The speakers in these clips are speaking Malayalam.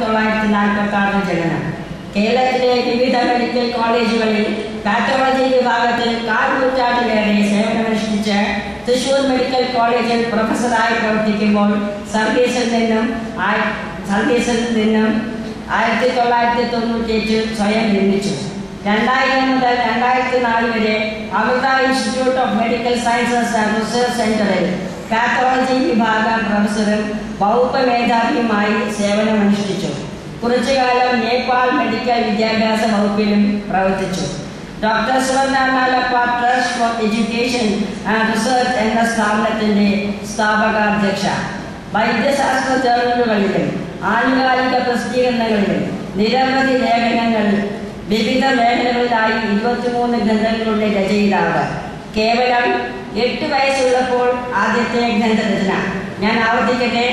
1946 ജനനം. കേരളത്തിലെ വിവിധ മെഡിക്കൽ കോളേജുകളിൽ പാത്തോളജി വിഭാഗത്തിൽ 4 നൂറ്റാണ്ടിലേറെ സേവനമനുഷ്ഠിച്ച് തൃശൂർ മെഡിക്കൽ കോളേജിൽ പ്രൊഫസറായി പ്രവർത്തിക്കുമ്പോൾ സർവീസിൽ നിന്നും 1998 സ്വയം നിർമ്മിച്ചു. 2000 മുതൽ 2004 വരെ Amrita institute of medical sciences and research സെന്ററിൽ പാത്തോളജി വിഭാഗം പ്രൊഫസറും വകുപ്പ് മേധാവിയുമായി സേവനമനുഷ്ഠിച്ചു. കുറച്ചുകാലം നേപ്പാൾ മെഡിക്കൽ വിദ്യാഭ്യാസ വകുപ്പിലും പ്രവർത്തിച്ചു. Doctor Suvarna Nalapat trust for education and research എന്ന സ്ഥാപനത്തിന്റെ സ്ഥാപകാധ്യക്ഷ. വൈദ്യശാസ്ത്ര ജേർണലുകളിലും ആനുകാലിക പ്രസിദ്ധീകരണങ്ങളിലും നിരവധി ലേഖനങ്ങൾ, വിവിധ മേഖലകളിലായി 23 ഗ്രന്ഥങ്ങളുടെ രചയിതാവ്. കേവലം 8 വയസ്സുള്ളപ്പോൾ ആദ്യത്തെ ഗ്രന്ഥരചന. ഞാൻ ആവർത്തിക്കട്ടെ,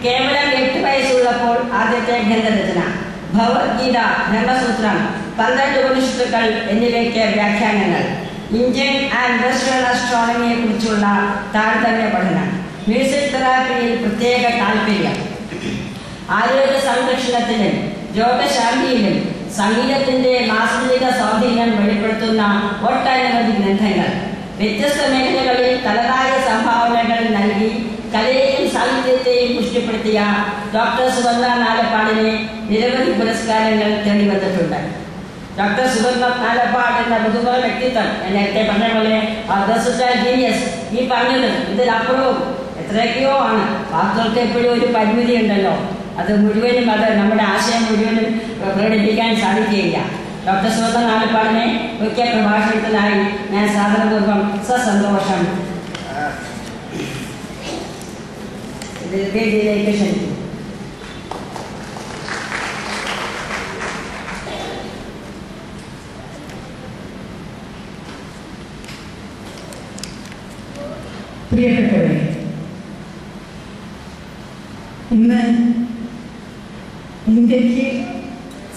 കേവലം 8 വയസ്സുള്ളപ്പോൾ ആദ്യത്തെ ഗ്രന്ഥരചന. ഭഗവത്ഗീത, ബ്രഹ്മസൂത്രം, 12 ഉപനിഷത്തുക്കൾ എന്നിവയ്ക്ക് വ്യാഖ്യാനങ്ങൾ. ഇന്ത്യൻ ആൻഡ് വെസ്റ്റേൺ അസ്ട്രോണമിയെ കുറിച്ചുള്ള താരതമ്യ പഠനം. മ്യൂസിക് തെറാപ്പിയിൽ പ്രത്യേക താല്പര്യം. ആരോഗ്യ സംരക്ഷണത്തിലും രോഗശാന്തിയിലും സംഗീതത്തിന്റെ മാസ്മരിക സ്വാധീനം വെളിപ്പെടുത്തുന്ന ഒട്ടനവധി ഗ്രന്ഥങ്ങൾ. വ്യത്യസ്ത മേഖലകളിൽ തനതായ സംഭാവനകൾ നൽകി കലയെയും സാഹിത്യത്തെയും പുഷ്ടിപ്പെടുത്തിയ ഡോക്ടർ സുവർണ നാലപ്പാടിനെ നിരവധി പുരസ്കാരങ്ങൾ തേടിവന്നിട്ടുണ്ട്. ഡോക്ടർ സുവർണ നാലപ്പാട് എന്ന ബഹുമുഖ വ്യക്തിത്വം, ഞാൻ നേരത്തെ പറഞ്ഞ പോലെ ജീനിയസ്, ഈ പറഞ്ഞത് ഇതിലപ്പുറവും എത്രയൊക്കെയോ ആണ്. വാക്കുകൾക്ക് എപ്പോഴും ഒരു പരിമിതി ഉണ്ടല്ലോ, അത് മുഴുവനും നമ്മുടെ ആശയം മുഴുവനും പ്രകടിപ്പിക്കാൻ സാധിക്കുകയില്ല. ഡോക്ടർ സുവർണ നാലപ്പാടിനെ മുഖ്യ പ്രഭാഷണത്തിനായി ഞാൻ സാദരപൂർവ്വം സസന്തോഷം വേദിയിലേക്ക് ക്ഷണിക്കുന്നു. പ്രിയപ്പെട്ടവരെ, ഇന്ന് ഇന്ത്യക്ക്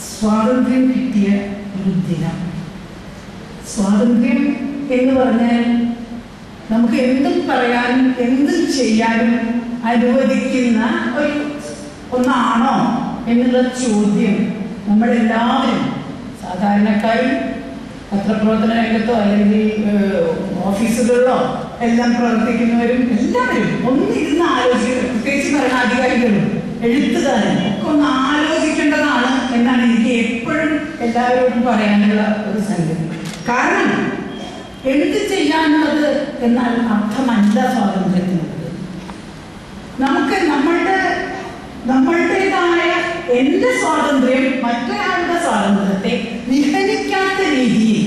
സ്വാതന്ത്ര്യം കിട്ടിയ ഒരു ദിനം. സ്വാതന്ത്ര്യം എന്ന് പറഞ്ഞാൽ നമുക്ക് എന്തും പറയാനും എന്തും ചെയ്യാനും അനുവദിക്കുന്ന ഒന്നാണോ എന്നുള്ള ചോദ്യം നമ്മളെല്ലാവരും, സാധാരണക്കാരും പത്രപ്രവർത്തന രംഗത്തോ അല്ലെങ്കിൽ ഓഫീസുകളിലോ എല്ലാം പ്രവർത്തിക്കുന്നവരും എല്ലാവരും ഒന്നിരുന്ന് ആലോചിക്കുക. പ്രത്യേകിച്ച് ഭരണാധികാരികളും എഴുത്തുകാരും ഒക്കെ ഒന്ന് ആലോചിക്കേണ്ടതാണ് എന്നാണ് എനിക്ക് എപ്പോഴും എല്ലാവരോടും പറയാനുള്ള ഒരു സംഗതി. കാരണം എന്ത് ചെയ്യാനുള്ളത് എന്നാൽ അർത്ഥമല്ല സ്വാതന്ത്ര്യത്തിനുള്ളത്. നമുക്ക് നമ്മളുടേതായ എന്റെ സ്വാതന്ത്ര്യം മറ്റൊരാളുടെ സ്വാതന്ത്ര്യത്തെ വിഹരിക്കാത്ത രീതിയിൽ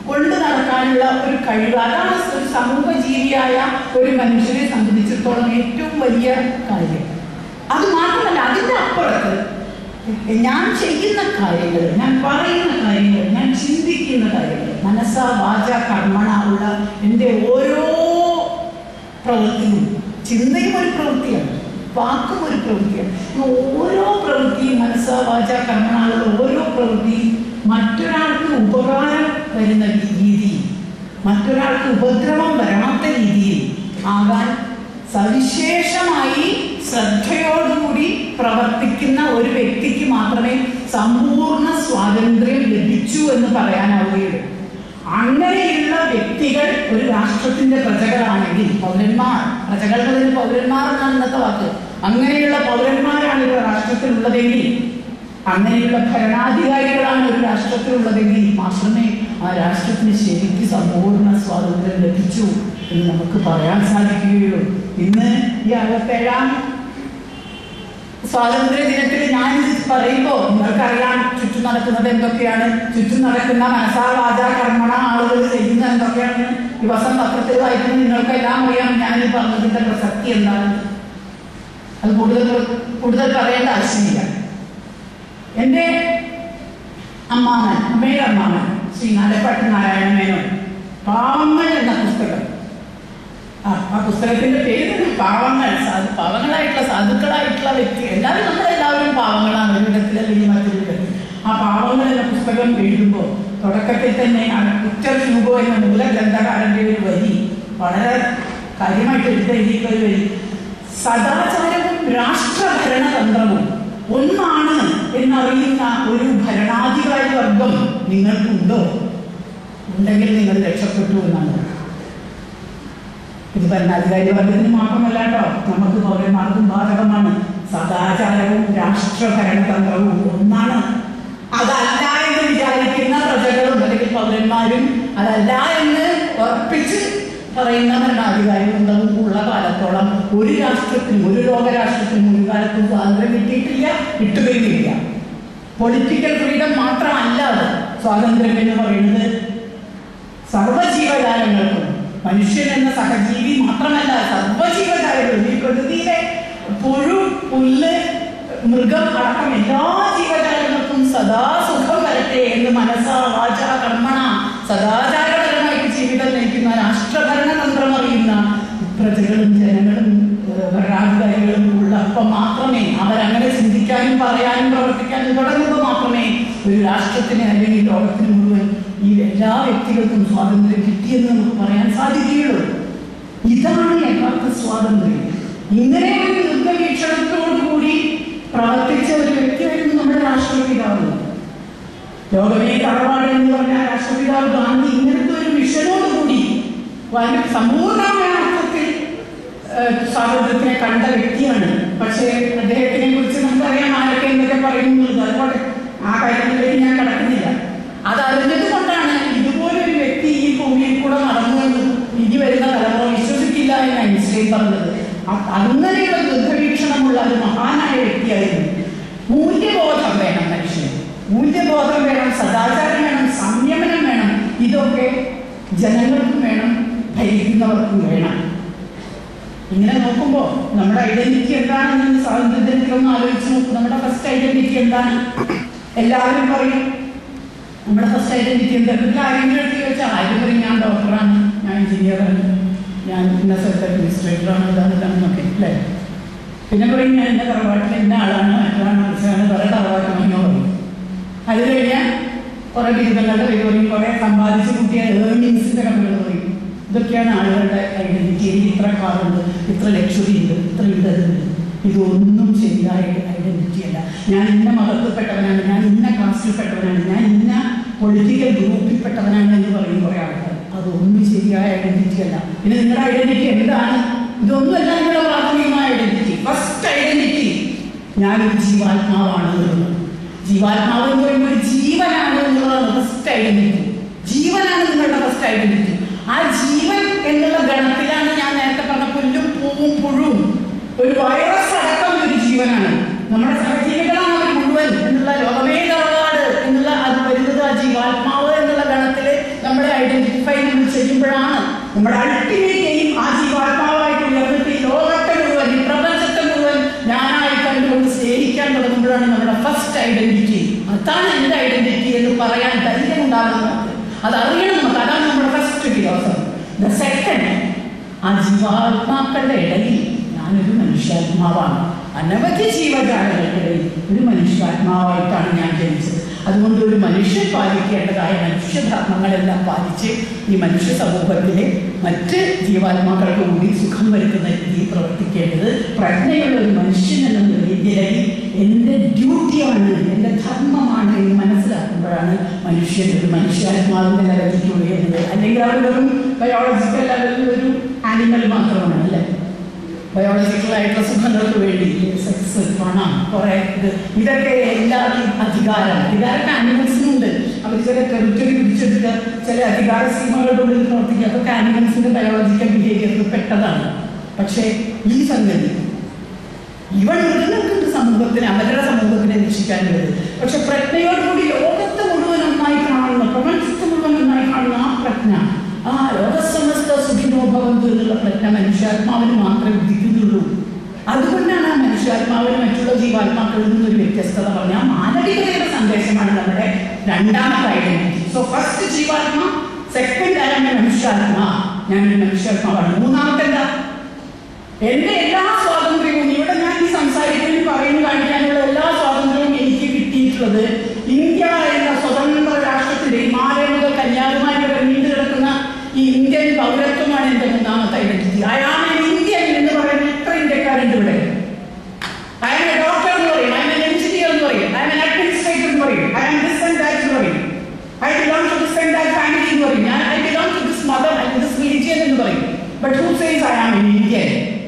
കൊണ്ടു നടക്കാനുള്ള ഒരു കഴിവ്, അതാണ് ഒരു സമൂഹ ജീവിയായ ഒരു മനുഷ്യനെ സംബന്ധിച്ചിടത്തോളം ഏറ്റവും വലിയ കാര്യം. അത് മാത്രമല്ല, അതിൻ്റെ അപ്പുറത്ത് ഞാൻ ചെയ്യുന്ന കാര്യങ്ങൾ, ഞാൻ പറയുന്ന കാര്യങ്ങൾ, ഞാൻ ചിന്തിക്കുന്ന കാര്യങ്ങൾ, മനസ്സാ വാച കർമ്മണ ഉള്ള എൻ്റെ ഓരോ പ്രവൃത്തിയും, ചിന്തയും ഒരു പ്രവൃത്തിയാണ്, വാക്കും ഒരു പ്രവൃത്തിയാണ്. ഓരോ പ്രവൃത്തിയും, മനസ്സാ വാച കർമ്മണ ഓരോ പ്രവൃത്തിയും മറ്റൊരാൾക്ക് ഉപകാരം വരുന്ന രീതിയിൽ, മറ്റൊരാൾക്ക് ഉപദ്രവം വരാത്ത രീതിയിൽ ആകാൻ സവിശേഷമായി ശ്രദ്ധയോടുകൂടി പ്രവർത്തിക്കുന്ന ഒരു വ്യക്തിക്ക് മാത്രമേ സമ്പൂർണ്ണ സ്വാതന്ത്ര്യം ലഭിച്ചു എന്ന് പറയാനാവുകയുള്ളൂ. അങ്ങനെയുള്ള വ്യക്തികൾ ഒരു രാഷ്ട്രത്തിന്റെ പ്രജകളാണെങ്കിൽ, പൗരന്മാർ, പ്രജകളുടെ പൗരന്മാർ എന്നാണ് ഇന്നത്തെ വാക്ക്, അങ്ങനെയുള്ള പൗരന്മാരാണ് ഒരു രാഷ്ട്രത്തിലുള്ളതെങ്കിൽ, അങ്ങനെയുള്ള ഭരണാധികാരികളാണ് ഒരു രാഷ്ട്രത്തിലുള്ളതെങ്കിൽ മാത്രമേ ആ രാഷ്ട്രത്തിന് ശരിക്കും സമ്പൂർണ്ണ സ്വാതന്ത്ര്യം ലഭിച്ചു എന്ന് നമുക്ക് പറയാൻ സാധിക്കുകയുള്ളൂ. ഇന്ന് ഈ 67ാം സ്വാതന്ത്ര്യ ദിനത്തിൽ ഞാനിത് പറയുമ്പോൾ നിങ്ങൾക്കറിയാം ചുറ്റും നടക്കുന്നത് എന്തൊക്കെയാണ്, ചുറ്റും നടക്കുന്ന മനസാ വാച കർമ്മണ ആളുകൾ ചെയ്യുന്നത് എന്തൊക്കെയാണ്. ദിവസം പത്രത്തിൽ വായിക്കുന്നത് നിങ്ങൾക്കെല്ലാം അറിയാം. ഞാനിത് പറഞ്ഞതിന്റെ പ്രസക്തി എന്താണ്, അത് കൂടുതൽ പറയേണ്ട ആവശ്യമില്ല. എൻ്റെ അമ്മാമൻ, അമ്മയുടെ അമ്മാമൻ ശ്രീ നാലപ്പാട്ട് നാരായണ മേനോൻ പാവങ്ങൾ എന്ന പുസ്തകം, ആ പുസ്തകത്തിന്റെ പേര് പാവങ്ങൾ, പാവങ്ങളായിട്ടുള്ള സാധുക്കളായിട്ടുള്ള വ്യക്തി, എല്ലാവരും നമ്മളെല്ലാവരും പാവങ്ങളാണ് ഒരു വിധത്തിൽ അല്ലെങ്കിൽ മറ്റൊരു വിധത്തിൽ. ആ പാവങ്ങൾ എന്ന പുസ്തകം എഴുതുമ്പോൾ തുടക്കത്തിൽ തന്നെ ഉച്ചർ ഹ്യൂഗോ എന്ന മൂലഗ്രന്ഥകാരന്റെ ഒരു വരി വളരെ കാര്യമായിട്ട് എടുത്തെഴുതിയിട്ടുള്ള ഒരു വരി, സദാചാരവും രാഷ്ട്രഭരണതന്ത്രവും ഒന്നാണ് എന്നറിയുന്ന ഒരു ഭരണാധികാരി വർഗം നിങ്ങൾക്കുണ്ടോ? ഉണ്ടെങ്കിൽ നിങ്ങൾ രക്ഷപ്പെട്ടു എന്നാണ്. ഇത് ഭരണാധികാരി വർഗത്തിന് മാത്രമല്ല കേട്ടോ, നമുക്ക് പൗരന്മാർക്കും ബാധകമാണ്. സദാചാരവും രാഷ്ട്രഭരണതന്ത്രവും ഒന്നാണ്. അതല്ല എന്ന് വിചാരിക്കുന്ന പ്രജകളും അല്ലെങ്കിൽ പൗരന്മാരും അതല്ല എന്ന് ഉറപ്പിച്ച് പറയുന്ന ഭരണാധികാരി വൃന്ദവും ഉള്ള കാലത്തോളം ഒരു രാഷ്ട്രത്തിനും ഒരു ലോകരാഷ്ട്രത്തിനും ഒരു കാലത്തും സ്വാതന്ത്ര്യം കിട്ടിയിട്ടില്ല, കിട്ടുകയുമില്ല. പൊളിറ്റിക്കൽ ഫ്രീഡം മാത്രമല്ല അത്. സ്വാതന്ത്ര്യം എന്ന് പറയുന്നത് സർവ്വജീവജാലങ്ങൾക്കും, മനുഷ്യൻ എന്ന സഹജീവി മാത്രമല്ല, സർവ്വജീവജാലങ്ങളും, ഈ പ്രകൃതിയിലെ പുഴു, പുല്ല്, മൃഗം അടക്കം എല്ലാ ജീവജാലങ്ങൾക്കും സദാ സുഖം വരട്ടെ എന്ന് മനസ്സാ വാച കർമ്മണ സദാചാരപരമായിട്ട് ജീവിതം നയിക്കുന്ന രാഷ്ട്രഭരണതന്ത്രം അറിയുന്ന പ്രജകളും ജനങ്ങളും ഭരണാധികാരികളും ഉള്ളപ്പോൾ മാത്രമേ, അവരങ്ങനെ ചിന്തിക്കാനും പറയാനും പ്രവർത്തിക്കാനും തുടങ്ങുമ്പോൾ മാത്രമേ ഒരു രാഷ്ട്രത്തിന് അല്ലെങ്കിൽ ലോകത്തിന് മുഴുവൻ ഈ എല്ലാ വ്യക്തികൾക്കും സ്വാതന്ത്ര്യം കിട്ടിയെന്ന് നമുക്ക് പറയാൻ സാധിക്കുകയുള്ളൂ. ഇതാണ് യഥാർത്ഥ സ്വാതന്ത്ര്യം. ഇങ്ങനെ ഒരു ദീർഘവീക്ഷണത്തോടുകൂടി പ്രവർത്തിച്ച ഒരു വ്യക്തിയായിരുന്നു നമ്മുടെ രാഷ്ട്രപിതാവ്. ലോകമേ തറവാട് എന്ന് പറഞ്ഞ രാഷ്ട്രപിതാവ് ഗാന്ധി ഇങ്ങനത്തെ ഒരു മിഷനോടുകൂടി സമ്പൂർണ്ണമായ അർത്ഥത്തിൽ സ്വാതന്ത്ര്യത്തിനെ കണ്ട വ്യക്തിയാണ്. പക്ഷേ അദ്ദേഹത്തിനെ കുറിച്ച് നമുക്കറിയാം ആരൊക്കെ എന്തൊക്കെ പറയുന്നത്. അതുകൊണ്ട് ആ കാര്യത്തിലേക്ക് ഞാൻ കടക്കുന്നില്ല. അതറിഞ്ഞത് കൊണ്ടാണ് ഇതുപോലൊരു വ്യക്തി ഈ ഭൂമിയിൽ കൂടെ നടന്നുവെന്ന് ഇനി വരുന്ന തലമുറ വിശ്വസിക്കില്ല എന്ന് ഐൻസ്റ്റൈൻ പറഞ്ഞത്. അങ്ങനെയുള്ള ദീർഘവീക്ഷണമുള്ള ഒരു മഹാനായ വ്യക്തിയായിരുന്നു. മൂല്യബോധം വേണം മനുഷ്യന്, മൂല്യബോധം വേണം, സദാചാരം വേണം, സംയമനം വേണം. ഇതൊക്കെ ജനങ്ങൾക്കും വേണം, ഭരിക്കുന്നവർക്കും വേണം. ഇങ്ങനെ നോക്കുമ്പോൾ നമ്മുടെ ഐഡന്റിറ്റി എന്താണെന്ന് സ്വാതന്ത്ര്യത്തിലൊന്ന് ആലോചിച്ച് നോക്കും. നമ്മുടെ ഫസ്റ്റ് ഐഡന്റിറ്റി എന്താണ്? എല്ലാവരും പറയും നമ്മുടെ ഫസ്റ്റ് ഐഡന്റിറ്റി എന്താ? ആരെങ്കിലും എടുത്ത് ചോദിച്ചാൽ ആരും പറയും ഞാൻ ഡോക്ടറാണ്, ഞാൻ എഞ്ചിനീയറാണ്, ഞാൻ ഇന്ന സ്ഥലത്ത് അഡ്മിനിസ്ട്രേറ്ററാണ്, ഇതാണെന്നൊക്കെ അല്ലേ. പിന്നെ പറയും ഞാൻ എൻ്റെ തറവാട്ടിൽ ഇന്ന ആളാണ്, മറ്റൊരാണ്, മനസ്സിലാണ്, കുറേ തറവാട്ടമെന്നോ പറയും. അത് കഴിഞ്ഞാൽ കുറേ ബിരുദങ്ങളുടെ പേര് പറയും, കുറേ സമ്പാദിച്ച് കൂട്ടിയ ഏർണിങ്സിൻ്റെ കഥകൾ പറയും. ഇതൊക്കെയാണ് ആളുകളുടെ ഐഡന്റിറ്റി. എനിക്ക് ഇത്ര കാറുണ്ട്, ഇത്ര ലക്ഷറി ഉണ്ട്, ഇത്ര ഇടതുണ്ട്. ഇതൊന്നും ശരിയായ ഐഡന്റിറ്റി അല്ല. ഞാൻ ഇന്ന മതത്തിൽപ്പെട്ടവനാണ്, ഞാൻ ഇന്ന കാസ്റ്റിൽപ്പെട്ടവനാണ്, ഞാൻ ഇന്ന പൊളിറ്റിക്കൽ ഗ്രൂപ്പിൽപ്പെട്ടവനാണ് എന്ന് പറയും കുറേ ആൾക്കാർ. അതൊന്നും ശരിയായ ഐഡന്റിറ്റി അല്ല. പിന്നെ നിങ്ങളുടെ ഐഡന്റിറ്റി എന്താണ്? ഇതൊന്നുമല്ല നിങ്ങളുടെ പ്രാഥമികമായ ഐഡന്റിറ്റി. ഫസ്റ്റ് ഐഡന്റിറ്റി ഞാനൊരു ജീവാത്മാവാണ് എന്നുള്ളത്. ജീവാത്മാവ് എന്ന് പറയുമ്പോൾ ഒരു ജീവനാണ് എന്നുള്ളതാണ് ഫസ്റ്റ് ഐഡന്റിറ്റി. ജീവനാണ് നിങ്ങളുടെ ഫസ്റ്റ് ഐഡന്റിറ്റി. ആ ജീവൻ എന്നുള്ള ഗണത്തിലാണ് ഞാൻ നേരത്തെ പറഞ്ഞ പുല്ലും പൂവും പുഴുവും. ഒരു വൈറസ് അടക്കം ഒരു ജീവനാണ്. നമ്മുടെ സഹജീവികളാണ് അവർ മുഴുവൻ എന്നുള്ള ലോകമേ തറവാട് എന്നുള്ള അത് വരുന്നത് ആ ജീവാത്മാവ് എന്നുള്ള ഗണത്തിൽ നമ്മളെ ഐഡന്റിഫൈ നമ്മൾ ചെയ്യുമ്പോഴാണ് നമ്മുടെ അൾട്ടിമേറ്റ് എയിം ആ ജീവാത്മാവായിട്ട് ഉയർന്നിട്ട് ഈ ലോകത്തെ മുഴുവൻ, ഈ പ്രപഞ്ചത്തെ മുഴുവൻ ഞാനായി കണ്ടുകൊണ്ട് സ്നേഹിക്കാൻ തുടങ്ങുമ്പോഴാണ് നമ്മുടെ ഫസ്റ്റ് ഐഡന്റിറ്റി. അതാണ് എൻ്റെ ഐഡന്റിറ്റി എന്ന് പറയാൻ ധൈര്യം ഉണ്ടാകുന്നത്. അതറിയണം നമുക്ക്. അതാണ് നമ്മുടെ ഫസ്റ്റ് ഫിലോസഫി. ദ സെക്കൻഡ്, ആ ജീവാത്മാക്കളുടെ ഇടയിൽ ഞാനൊരു മനുഷ്യാത്മാവാണ്. അനവധി ജീവജാലങ്ങൾക്കിടയിൽ ഒരു മനുഷ്യാത്മാവായിട്ടാണ് ഞാൻ ജനിച്ചത്. അതുകൊണ്ട് ഒരു മനുഷ്യൻ പാലിക്കേണ്ടതായ മനുഷ്യധർമ്മങ്ങളെല്ലാം പാലിച്ച് ഈ മനുഷ്യ സമൂഹത്തിലെ മറ്റ് ജീവാത്മാക്കൾക്ക് കൂടി സുഖം വരുത്തുന്ന രീതിയിൽ പ്രവർത്തിക്കേണ്ടത് പ്രജ്ഞയുള്ള ഒരു മനുഷ്യൻ എന്ന നിലയിൽ എൻ്റെ ഡ്യൂട്ടിയാണ്, എൻ്റെ ധർമ്മമാണ് എന്ന് മനസ്സിലാക്കുമ്പോഴാണ് മനുഷ്യൻ ഒരു മനുഷ്യാത്മാവിൻ്റെ ലെവലിലേക്ക് ഉയരുന്നത്. അല്ലെങ്കിൽ അവർ വെറും ബയോളജിക്കൽ ലെവലിൽ ഒരു ആനിമൽ മാത്രമാണ് അല്ലേ. ബയോളജിക്കലായിട്ടുള്ള സുഖങ്ങൾക്ക് വേണ്ടി സെക്സ്, പണം, കുറേ ഇതൊക്കെ എല്ലാവരും അധികാരം ആനിമൽസിനുണ്ട്. അവർ ചില ടെറിറ്ററി പിടിച്ചെടുക്കുക, ചില അധികാര സീമകളുടെ ഉള്ളിൽ പ്രവർത്തിക്കുക. അതൊക്കെ ആനിമൽസിൻ്റെ ബയോളജിക്കൽ ബിഹേവിയറിൽ പെട്ടതാണ്. പക്ഷേ ഈ സംഗതി ഇവൻ മൃഗങ്ങൾക്കുണ്ട് സമൂഹത്തിന്, അവരുടെ സമൂഹത്തിനെ രക്ഷിക്കാൻ വരുന്നത്. പക്ഷെ പ്രജ്ഞയോടുകൂടി ലോകത്തെ മുഴുവൻ ഒന്നായി കാണുന്ന, പ്രപഞ്ചത്തെ മുഴുവൻ ഒന്നായി കാണുന്ന ആ പ്രജ്ഞ, ആ ലോകസമസ്ത സുഖിനോഭവന്തു എന്നുള്ള പ്രജ്ഞ മനുഷ്യാത്മാവിന് മാത്രമേ ഉദിക്കുന്നുള്ളൂ. അതുകൊണ്ടാണ് ആ മനുഷ്യാത്മാവിന് മറ്റുള്ള ജീവാത്മാക്കളിൽ നിന്നൊരു വ്യത്യസ്തത പറഞ്ഞ മാനവികതയുടെ സന്ദേശമാണ് നമ്മുടെ രണ്ടാമത്തെ ഐഡന്റിറ്റി. സോ ഫസ്റ്റ് ജീവാത്മാ, സെക്കൻഡ് ആയ മനുഷ്യാത്മാ, ഞാനൊരു മനുഷ്യാത്മാവാണ്. മൂന്നാമത്തെ എന്താ? എൻ്റെ എല്ലാ സ്വാതന്ത്ര്യവും ഇവിടെ ഞാൻ ഈ സംസാരിക്കാനും പറയുന്നു കാണിക്കാനുള്ള എല്ലാ സ്വാതന്ത്ര്യവും എനിക്ക് കിട്ടിയിട്ടുള്ളത് ഇന്ത്യ എന്ന സ്വതന്ത്ര രാഷ്ട്രത്തിന്റെ ഹിമാലയ മുതൽ കന്യാകുമാരി വരെ നീണ്ടു കിടക്കുന്ന ഈ ഇന്ത്യൻ പൗരത്വമാണ് എൻ്റെ മൂന്നാമത്തെ identity. I am an Indian എന്ന് പറയുന്ന എത്ര ഇന്ത്യക്കാരുണ്ട് ഇവിടെ? ഐ എം എ ഡോക്ടർ എന്ന് പറയും, ഐ എം എൻ എഞ്ചിനീയർ എന്ന് പറയും, I am an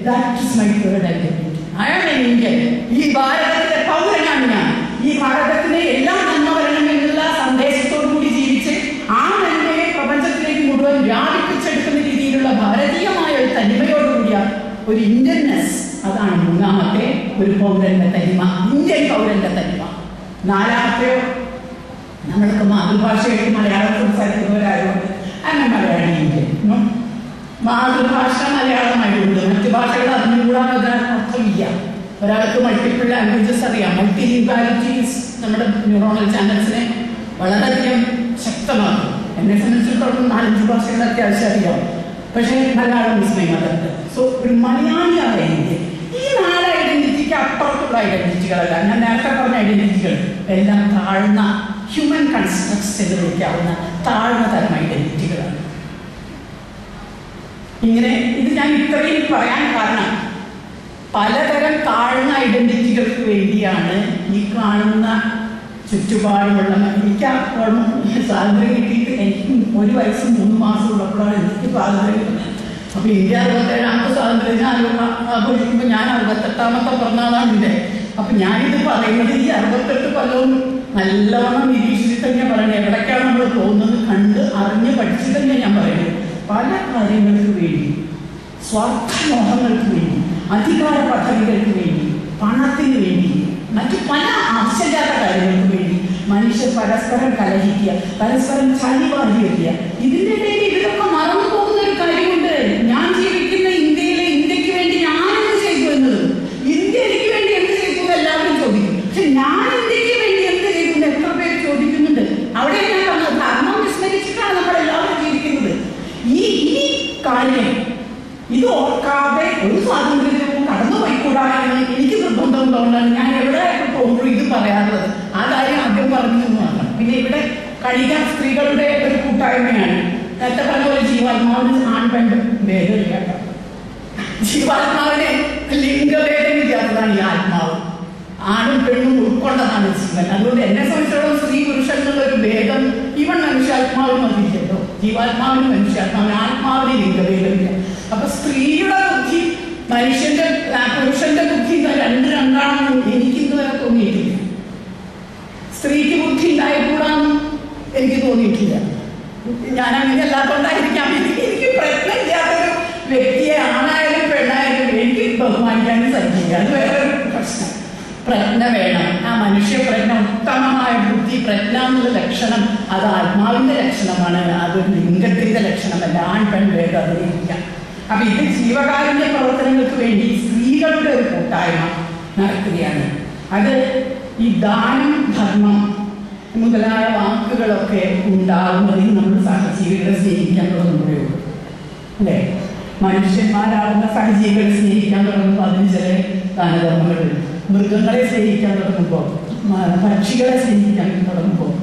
that is my third identity. I am an Indian. ഈ ഭാരതത്തിലെ പൗരനാണ് ഞാൻ. ഈ ഭാരതത്തിന് എല്ലാം നന്മ വരണം എന്നുള്ള സന്ദേശത്തോടു കൂടി ജീവിച്ച് ആ നന്മയെ പ്രപഞ്ചത്തിലേക്ക് മുഴുവൻ വ്യാപിപ്പിച്ചെടുക്കുന്ന രീതിയിലുള്ള ഭാരതീയമായ ഒരു തനിമയോടുകൂടിയ ഒരു ഇന്ത്യൻനെസ്, അതാണ് മൂന്നാമത്തെ ഒരു പൗരന്റെ തനിമ, ഇന്ത്യൻ പൗരന്റെ തനിമ. നാലാമത്തെയോ, നമ്മൾക്ക് മാതൃഭാഷയായിട്ട് മലയാളം സംസാരിക്കുന്നവരായതുകൊണ്ട് അങ്ങനെ മലയാളി ഇന്ത്യൻ. മാതൃഭാഷ മലയാളമായതുകൊണ്ട് മറ്റു ഭാഷകൾ അറിഞ്ഞുകൂടാൻ അർത്ഥമില്ല. ഒരാൾക്ക് മൾട്ടിപ്പിൾ ലാംഗ്വേജസ് അറിയാം. മൾട്ടി ലിംഗ്വാലിറ്റീസ് നമ്മുടെ ന്യൂറോണൽ ചാനൽസിനെ വളരെയധികം ശക്തമാക്കും. എന്നെ സംബന്ധിച്ചിടത്തോളം 4-5 ഭാഷകൾ അത്യാവശ്യം അറിയാം. പക്ഷേ Malayalam is my mother tongue. So ഒരു മലയാളിയായ ഇന്ത്യ, ഈ 4 ഐഡന്റിറ്റിക്ക് അപ്പുറത്തുള്ള ഐഡന്റിറ്റികളല്ല, ഞാൻ നേരത്തെ പറഞ്ഞ ഐഡന്റിറ്റികൾ എല്ലാം താഴ്ന്ന ഹ്യൂമൻ കൺസ്ട്രക്ട്സ് എന്ന് വിളിക്കാവുന്ന താഴ്ന്ന തരം ഐഡന്റിറ്റികളാണ്. ഇങ്ങനെ ഇത് ഞാൻ ഇത്രയും പറയാൻ കാരണം പലതരം താഴ്ന്ന ഐഡന്റിറ്റികൾക്ക് വേണ്ടിയാണ് ഈ കാണുന്ന ചുറ്റുപാടുമുള്ള. എനിക്ക് സ്വാതന്ത്ര്യം കിട്ടിയിട്ട് എനിക്ക് 1 വയസ്സ് 3 മാസം ഉള്ളപ്പോഴാണ് എനിക്ക് സ്വാതന്ത്ര്യം കിട്ടുന്നത്. അപ്പൊ ഇന്ത്യ 67ാമത്തെ സ്വാതന്ത്ര്യം ആഘോഷിക്കുമ്പോൾ ഞാൻ 68ാമത്തെ പിറന്നാളാണ് ഇതിന്റെ. അപ്പൊ ഞാനിത് പറയുന്നത് ഈ 68 കൊല്ലവും നല്ലവണ്ണം നിരീക്ഷിച്ച് തന്നെ പറയണേ. എവിടേക്കാണ് നമ്മൾ പോകുന്നത് കണ്ട് അറിഞ്ഞ് പഠിച്ച് തന്നെ ഞാൻ പറയുന്നത്. പല കാര്യങ്ങൾക്ക് വേണ്ടി, സ്വാർത്ഥമോഹങ്ങൾക്ക് വേണ്ടി, അധികാര പദ്ധതികൾക്ക് വേണ്ടി, പണത്തിന് വേണ്ടി, മറ്റു പല ആവശ്യമില്ലാത്ത കാര്യങ്ങൾക്ക് വേണ്ടി മനുഷ്യർ പരസ്പരം കലഹിക്കുക, പരസ്പരം ചളി വാരി വയ്ക്കുക. ഇതിൻ്റെ ഇടയിൽ ഇതിലൊക്കെ മറന്നു പോകുന്ന ഒരു കാര്യമുണ്ട്. ഞാൻ ജീവിക്കുന്ന ഇന്ത്യയിലെ ഇന്ത്യക്ക് വേണ്ടി ഞാൻ എന്ത് ചെയ്തു എന്നത്, ഇന്ത്യ എനിക്ക് വേണ്ടി എന്ത് ചെയ്തു എന്ന് എല്ലാവരും ചോദിക്കും. പക്ഷെ ഞാൻ ഇന്ത്യക്ക് വേണ്ടി എന്ത് ചെയ്തു എന്ന് എത്ര പേര് ചോദിക്കുന്നുണ്ട്. അവിടെ ഞാൻ പറഞ്ഞത് ധർമ്മം വിസ്മരിച്ചിട്ടാണ് നമ്മൾ എല്ലാവരും ജീവിക്കുന്നത്. ഈ കാര്യം ഇത് ഓർക്കാതെ ഒരു സ്വാതന്ത്ര്യവും കടന്നു പോയിക്കൂടാ എന്ന് എനിക്ക് നിർബന്ധം തോന്നാണ്. ഞാൻ എവിടെയൊക്കെ പോകുമ്പോഴും ഇത് പറയാറുള്ളത്. ആ കാര്യം ആദ്യം പറഞ്ഞു മാത്രം. പിന്നെ ഇവിടെ കഴിയ സ്ത്രീകളുടെ ഒരു കൂട്ടായ്മയാണ്. നേരത്തെ പറഞ്ഞ പോലെ ജീവാത്മാവിന് ആൺപെൺ ഭേദമില്ല. ജീവാത്മാവിനെ ലിംഗഭേദം ഇല്ലാത്തതാണ് ഈ ആത്മാവ്. ആണും പെണ്ണും ഉൾക്കൊണ്ടതാണ് ജീവൻ. അതുകൊണ്ട് എന്നെ സംബന്ധിച്ചിടത്തോളം സ്ത്രീ പുരുഷൻ എന്നുള്ള ഒരു ഭേദം ഇവൻ മനുഷ്യാത്മാവിന് മതിയില്ലല്ലോ. ജീവാത്മാവിന് മനുഷ്യാത്മാവിന്, ആത്മാവിന് ലിംഗഭേദമില്ല. അപ്പൊ സ്ത്രീയുടെ ബുദ്ധി മനുഷ്യന്റെ പുരുഷന്റെ ബുദ്ധി രണ്ടാണെന്ന് എനിക്കിന്ന് വരെ തോന്നിയിട്ടില്ല. സ്ത്രീക്ക് ബുദ്ധി ഉണ്ടായിക്കൂടാന്ന് എനിക്ക് തോന്നിയിട്ടില്ല. ഞാൻ അങ്ങനെ അല്ലാത്തതുകൊണ്ടായിരിക്കാം എനിക്ക് പ്രശ്നമില്ലാത്തൊരു വ്യക്തിയെ ആണായാലും പെണ്ണായാലും എനിക്ക് ബഹുമാനിക്കാനും സഹിക്കുക. അത് വേറൊരു പ്രശ്നം. പ്രജ്ഞ വേണം. ആ മനുഷ്യ പ്രജ്ഞ, ഉത്തമമായ ബുദ്ധി, പ്രജ്ഞ എന്നുള്ള ലക്ഷണം അത് ആത്മാവിന്റെ ലക്ഷണമാണ്. അതൊരു ലിംഗത്തിന്റെ ലക്ഷണമല്ല. ആൺ പെൺ വേഗം അതിലില്ല. അപ്പൊ ഇത് ജീവകാരുണ്യ പ്രവർത്തനങ്ങൾക്ക് വേണ്ടി സ്ത്രീകളുടെ ഒരു കൂട്ടായ്മ നടക്കുകയാണ്. അത് ഈ ദാനം, ധർമ്മം മുതലായ വാക്കുകളൊക്കെ ഉണ്ടാകുന്നതിന് നമ്മൾ സഹജീവികളെ സ്നേഹിക്കാൻ തുടങ്ങുമ്പോഴേ ഉള്ളൂ, അല്ലേ? മനുഷ്യന്മാരാകുന്ന സഹജീവികളെ സ്നേഹിക്കാൻ തുടങ്ങുമ്പോൾ അതിന് ചില ദാനധർമ്മങ്ങളുണ്ട്. മൃഗങ്ങളെ സ്നേഹിക്കാൻ തുടങ്ങുമ്പോൾ, പക്ഷികളെ സ്നേഹിക്കാൻ തുടങ്ങുമ്പോൾ,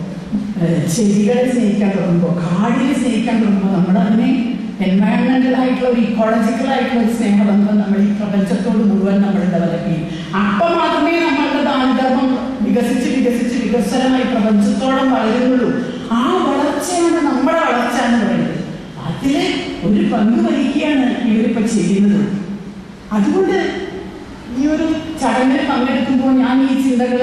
ചെടികളെ സ്നേഹിക്കാൻ തുടങ്ങുമ്പോൾ, കാടിനെ സ്നേഹിക്കാൻ തുടങ്ങുമ്പോൾ നമ്മളതിനെ എൻവയൺമെന്റൽ ആയിട്ടുള്ള ഒരു ഇക്കോളജിക്കൽ ആയിട്ടുള്ള ഒരു സ്നേഹബന്ധം നമ്മൾ ഈ പ്രപഞ്ചത്തോട് മുഴുവൻ നമ്മൾ ഡെവലപ്പ് ചെയ്യും. അപ്പം മാത്രമേ നമ്മളുടെ ദാനധർമ്മം വികസിച്ച് വികസിച്ച് വികസനമായി പ്രപഞ്ചത്തോളം വളരുന്നുള്ളൂ. ആ വളർച്ചയാണ് നമ്മുടെ വളർച്ച എന്ന് പറയുന്നത്. അതിലെ ഒരു പങ്ക് വഹിക്കുകയാണ് ഇവരിപ്പോൾ ചെയ്യുന്നത്. അതുകൊണ്ട് ഈ ഒരു ചടങ്ങിൽ പങ്കെടുക്കുമ്പോൾ ഞാൻ ഈ ചിന്തകൾ,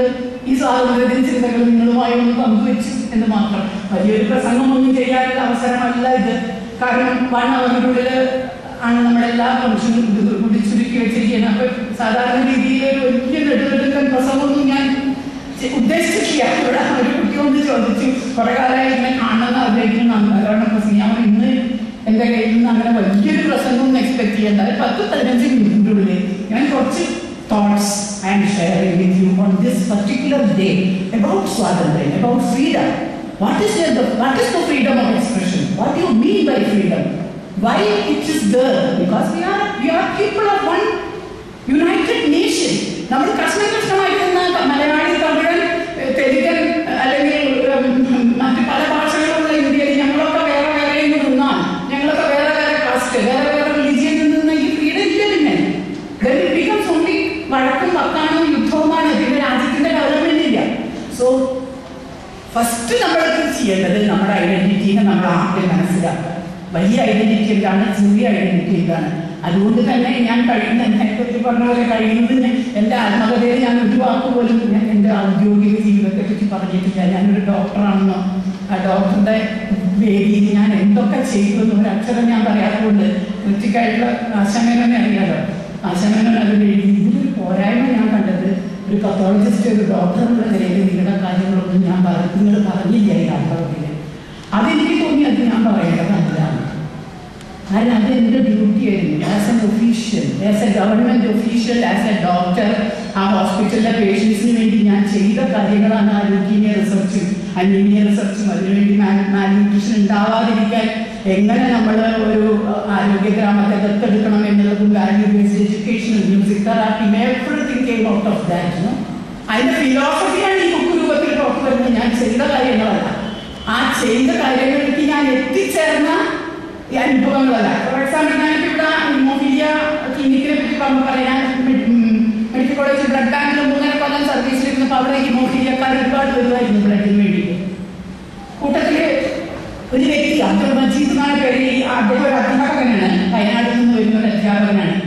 ഈ സ്വാതന്ത്ര്യത്തിൻ്റെ ചിന്തകൾ നിങ്ങളുമായി ഒന്ന് പങ്കുവെച്ചു എന്ന് മാത്രം. വലിയൊരു പ്രസംഗമൊന്നും ചെയ്യാനുള്ള അവസരമല്ല ഇത്. കാരണം 1 അവറിനുള്ളിൽ ആണ് നമ്മളെല്ലാ ഫംഗ്ഷനും കൂടി ചുരുക്കി വെച്ചിരിക്കുന്നത്. അപ്പോൾ സാധാരണ രീതിയിൽ ഒരു വലിയ നെടുവെടുക്കൻ പ്രസംഗമൊന്നും ഞാൻ ഉദ്ദേശിച്ചിട്ടില്ല. ഇവിടെ ഒരു കുട്ടിയോട് ചോദിച്ചു, കുറെ കാലമായി ഇങ്ങനെ കാണണമെന്ന് ആഗ്രഹിക്കുന്നു നല്ലോണം പ്രസംഗം. ഞാൻ ഇന്ന് എൻ്റെ കയ്യിൽ നിന്ന് അങ്ങനെ വലിയൊരു പ്രസംഗമൊന്നും എക്സ്പെക്ട് ചെയ്യേണ്ട. 10-15 മിനിറ്റിനുള്ളിൽ ഞാൻ കുറച്ച് thoughts I am sharing with you on this particular day about സ്വാതന്ത്ര്യം, about freedom. What is the freedom of expression? What do you mean by freedom? Why it is there? Because we are people of one united nation. നമ്മൾ കഷ്ണമായിരുന്ന മലയാളി, തമിഴൻ, തെലുങ്കൻ അല്ലെങ്കിൽ മറ്റ് പല ഭാഷകളുള്ള ഇന്ത്യയിൽ ഞങ്ങളൊക്കെ വേറെ വേറെ നിന്നാൽ, ഞങ്ങളൊക്കെ വേറെ വേറെ കാസ്റ്റ്, വേറെ വേറെ റിലീജിയനിൽ നിന്ന് ഈ ഫ്രീഡം ഇല്ല. പിന്നെ then it becomes only വഴക്കും വക്കാനും യുദ്ധവുമാണ്. പിന്നെ രാജ്യത്തിന്റെ ഡെവലപ്മെന്റ് ഇല്ല. സോ ഫസ്റ്റ് നമ്മൾക്ക് ചെയ്യേണ്ടത് നമ്മുടെ ഐഡന്റിറ്റീനെ നമ്മൾ ആദ്യം മനസ്സിലാക്കുക. വലിയ ഐഡന്റിറ്റി എന്താണ്, ചെറിയ ഐഡന്റിറ്റി എന്താണ്. അതുകൊണ്ട് തന്നെ ഞാൻ എന്നെക്കുറിച്ച് പറഞ്ഞ പോലെ കഴിയുന്നതിന് എൻ്റെ ആത്മകഥയിൽ ഞാൻ ഒരു വാക്ക് പോലും എൻ്റെ ഔദ്യോഗിക ജീവിതത്തെക്കുറിച്ച് പറഞ്ഞിട്ടില്ല. ഞാനൊരു ഡോക്ടറാണെന്നോ ആ ഡോക്ടറുടെ വേദിയിൽ ഞാൻ എന്തൊക്കെ ചെയ്തു ഒരു അക്ഷരം ഞാൻ പറയാത്തതുകൊണ്ട് കൃത്യമായിട്ടുള്ള ആശാമേനോനെ അറിയാലോ. ആശാമേനോൻ അത് എഴുതി. ഇതിലൊരു പോരായ്മ ഞാൻ കണ്ടത്, ഒരു പത്തോളജിസ്റ്റ് ഒരു ഡോക്ടർ എന്നുള്ള നിലയിൽ നിങ്ങളുടെ കാര്യങ്ങളൊന്നും നിങ്ങൾ പറഞ്ഞില്ല ഈ ആത്മകഥയിൽ. അതെനിക്ക് തോന്നി അത് ഞാൻ പറയേണ്ടത് നല്ലതാണ്. കാരണം അത് എൻ്റെ ഡ്യൂട്ടിയായിരുന്നു. As an official, as a government official, as a doctor ആ ഹോസ്പിറ്റലിലെ പേഷ്യൻസിന് വേണ്ടി ഞാൻ ചെയ്ത കാര്യങ്ങളാണ് ആ ലൂക്കീമിയ റിസർച്ചും അനീമിയ റിസർച്ചും. അതിനുവേണ്ടി മാൽന്യൂട്രീഷൻ ഉണ്ടാവാതിരിക്കാൻ എങ്ങനെ നമ്മൾ ഒരു ആരോഗ്യ ഗ്രാമത്തെ ദത്തെടുക്കണം എന്നുള്ളതും വാല്യൂ ബേസ്ഡ് എഡ്യൂക്കേഷനും മ്യൂസിക് തെറാപ്പിയും everything came out of that. അതിൻ്റെ ഫിലോസഫിയാണ് ഈ ബുക്ക് രൂപത്തിൽ പുറത്തു വരുന്നത്. ഞാൻ ചെയ്ത കാര്യങ്ങളല്ല, ആ ചെയ്ത കാര്യങ്ങളിലേക്ക് ഞാൻ എത്തിച്ചേർന്ന ഈ അനുഭവങ്ങളല്ല. ഫോർ എക്സാമ്പിൾ, ഞാനിപ്പോൾ ഇവിടെ ഹിമോഫീലിയ ക്ലിനിക്കിനെ പറ്റി പറയാൻ മെഡിക്കൽ കോളേജ് ബ്ലഡ് ബാങ്കിൽ 3.5 കൊല്ലം സർവീസിലിരുന്നപ്പോൾ അവിടെ ഹിമോഫീലിയക്കാർ ഒരുപാട് വരുമായിരുന്നു ബ്ലഡിന് വേണ്ടിയിട്ട്. കൂട്ടത്തിൽ ഒരു വ്യക്തി അബ്ദുൾ മജീദ് എന്നാണ് പേര്. അദ്ദേഹം ഒരു അധ്യാപകനാണ്, വയനാട്ടിൽ നിന്ന് വരുന്ന ഒരു അധ്യാപകനാണ്.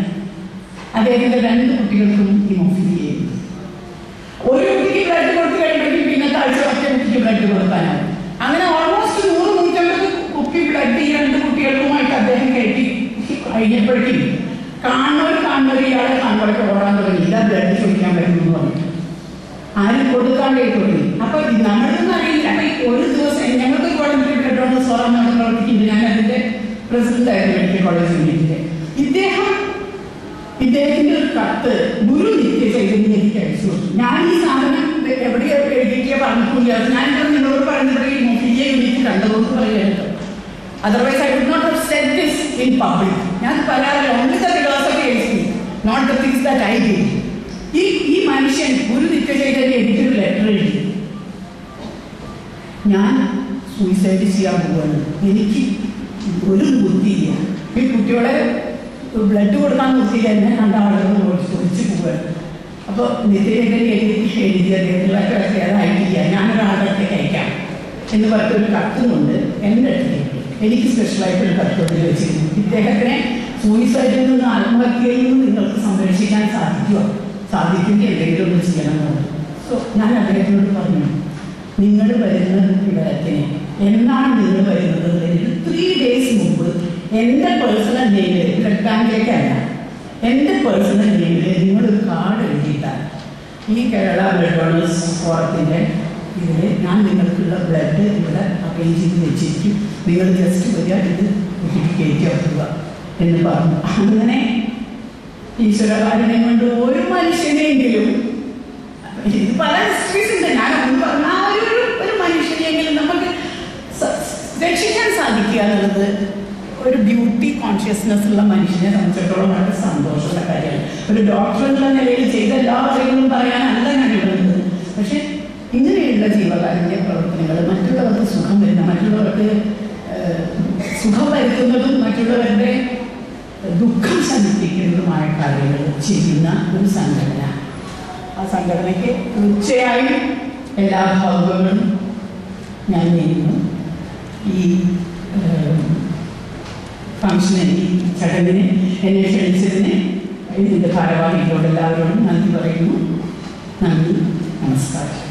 അദ്ദേഹത്തിൻ്റെ 2 കുട്ടികൾക്കും ഹിമോഫീലിയയായിരുന്നു. ഒരു കുട്ടിക്ക് ബ്ലഡ് കൊടുത്തു കഴിയുമ്പോഴേക്കും പിന്നത്തെ ആഴ്ച മറ്റേ കുട്ടിക്ക് ബ്ലഡ് കൊടുക്കാനാവും. അങ്ങനെ ഓൾമോസ്റ്റ് 100-150 കുപ്പി ബ്ലഡ് ഈ 2 കുട്ടികൾക്കുമായിട്ട് അദ്ദേഹം കയറ്റി കഴിഞ്ഞപ്പോഴേക്കും കാണുന്നവർ ഇയാളെ കാണുമ്പോഴൊക്കെ ഓടാൻ തുടങ്ങി. ഇതാ ബ്ലഡ് ചോദിക്കാൻ പറ്റുമെന്ന് പറഞ്ഞിട്ട് ആരും കൊടുക്കാണ്ടേ തുടങ്ങി. അപ്പൊ നമ്മളൊന്നും അറിയില്ല. അപ്പൊ ഒരു ദിവസം ഞങ്ങൾക്ക് കോളേജിൽ ബ്ലഡ് ഡോണേഴ്സ് ഫോറം എന്ന് പ്രവർത്തിക്കുന്നുണ്ട്. ഞാൻ അതിന്റെ പ്രസിഡന്റ് ആയിരുന്നു മെഡിക്കൽ കോളേജ് യൂണിറ്റിന്റെ. ഇദ്ദേഹത്തിന്റെ ഒരു കത്ത് ഗുരു നിത്യ ചൈതന്യം എനിക്ക് അയച്ചു കൊടുത്തു. ഞാൻ ഈ സാധനം എവിടെയോ എഴുതിയൊക്കെ പറഞ്ഞിട്ടില്ല. ഞാനിപ്പോൾ നിങ്ങളോട് പറഞ്ഞപ്പോൾ ഈ ഹിമോഫീലിയ യൂണിറ്റ് കണ്ടതുകൊണ്ട് പറയുന്നത്. Otherwise, I would not have said this in public. ഞാൻ പറയാറില്ല. only the philosophy is me, not the things that I did. ഈ മനുഷ്യൻ ഗുരു നിത്യ ചൈതന്യം എനിക്കൊരു ലെറ്റർ എഴുതി. ഞാൻ സൂയിസൈഡ് ചെയ്യാൻ പോവുകയാണ്, എനിക്ക് ഒരു ബുദ്ധിയില്ല. ഈ കുട്ടികളെ ബ്ലഡ് കൊടുക്കാൻ നിർത്തിയില്ല, എന്നെ കണ്ട ആളുകൾ ഒഴിച്ച് പോവുകയാണ്. അപ്പോൾ നിത്യചൈതന്യം എഴുതി അദ്ദേഹത്തിലൊക്കെ അതായിട്ടില്ല, ഞാനൊരാളുടെ അടുത്തേക്ക് അയക്കാം എന്ന് പറഞ്ഞൊരു കത്തുന്നുണ്ട് എൻ്റെ അടുത്തേക്ക്. എനിക്ക് സ്പെഷ്യലായിട്ടൊരു കത്തോട് വെച്ചിരുന്നു. ഇദ്ദേഹത്തിനെ സൂയിസൈഡിൽ നിന്ന് ആത്മഹത്യയിൽ നിന്ന് നിങ്ങൾക്ക് സംരക്ഷിക്കാൻ സാധിക്കുമെങ്കിൽ എന്തെങ്കിലും ഒന്ന് ചെയ്യണമെന്നുണ്ട്. സോ ഞാൻ അദ്ദേഹത്തിനോട് പറഞ്ഞു, നിങ്ങൾ വരുന്ന ഇടത്തിന് എന്നാണ് നിങ്ങൾ വരുന്നത് 3 days മുമ്പ് എൻ്റെ പേഴ്സണൽ നെയിമിൽ, ബ്ലഡ് ബാങ്കിലേക്കല്ല, എൻ്റെ പേഴ്സണൽ നെയിമിൽ നിങ്ങളൊരു കാർഡ് എഴുതിയിട്ടാണ് ഈ കേരള ബ്ലഡ് ഡോണേഴ്സ് ഫോറത്തിൻ്റെ ഇതിൽ ഞാൻ നിങ്ങൾക്കുള്ള ബ്ലഡ് ഇവിടെ അറേഞ്ച് ചെയ്ത് വെച്ചിരിക്കും, നിങ്ങൾ ജസ്റ്റ് വരിക, ഇത് കയറ്റി വെക്കുക എന്ന് പറഞ്ഞു. അങ്ങനെ ഈശ്വരകാരുണ്യം കൊണ്ട് ഒരു മനുഷ്യനെങ്കിലും, ഇത് പല ഹിസ്റ്ററീസ് ഉണ്ട്, ഞാൻ ഒന്ന് പറഞ്ഞ ആ ഒരു മനുഷ്യനെങ്കിലും നമുക്ക് രക്ഷിക്കാൻ സാധിക്കുക എന്നുള്ളത് ഒരു ഡ്യൂട്ടി കോൺഷ്യസ്നെസ് ഉള്ള മനുഷ്യനെ സംബന്ധിച്ചിടത്തോളം വളരെ സന്തോഷമുള്ള കാര്യമാണ്. ഒരു ഡോക്ടർ എന്നുള്ള നിലയിൽ ചെയ്ത എല്ലാ കാര്യങ്ങളും പറയാനല്ല ഞാൻ ഇടുന്നത്. പക്ഷെ ഇങ്ങനെയുള്ള ജീവകാരുണ്യ പ്രവർത്തനങ്ങൾ, മറ്റുള്ളവർക്ക് സുഖം വരുന്ന, മറ്റുള്ളവർക്ക് സുഖം വരുത്തുന്നതും മറ്റുള്ളവരുടെ ദുഃഖം ശമിപ്പിക്കുന്നതുമായ കാര്യങ്ങൾ ചെയ്യുന്ന ഒരു സംഘടന. ആ സംഘടനയ്ക്ക് തീർച്ചയായും എല്ലാ ഭാഗങ്ങളും ഞാൻ നേരുന്നു. ഈ ഫംഗ്ഷന്, ഈ ചടങ്ങിന് എന്നെ ക്ഷണിച്ചതിന് ഇതിൻ്റെ ഭാരവാഹികളോട് എല്ലാവരോടും നന്ദി പറയുന്നു. നന്ദി, നമസ്കാരം.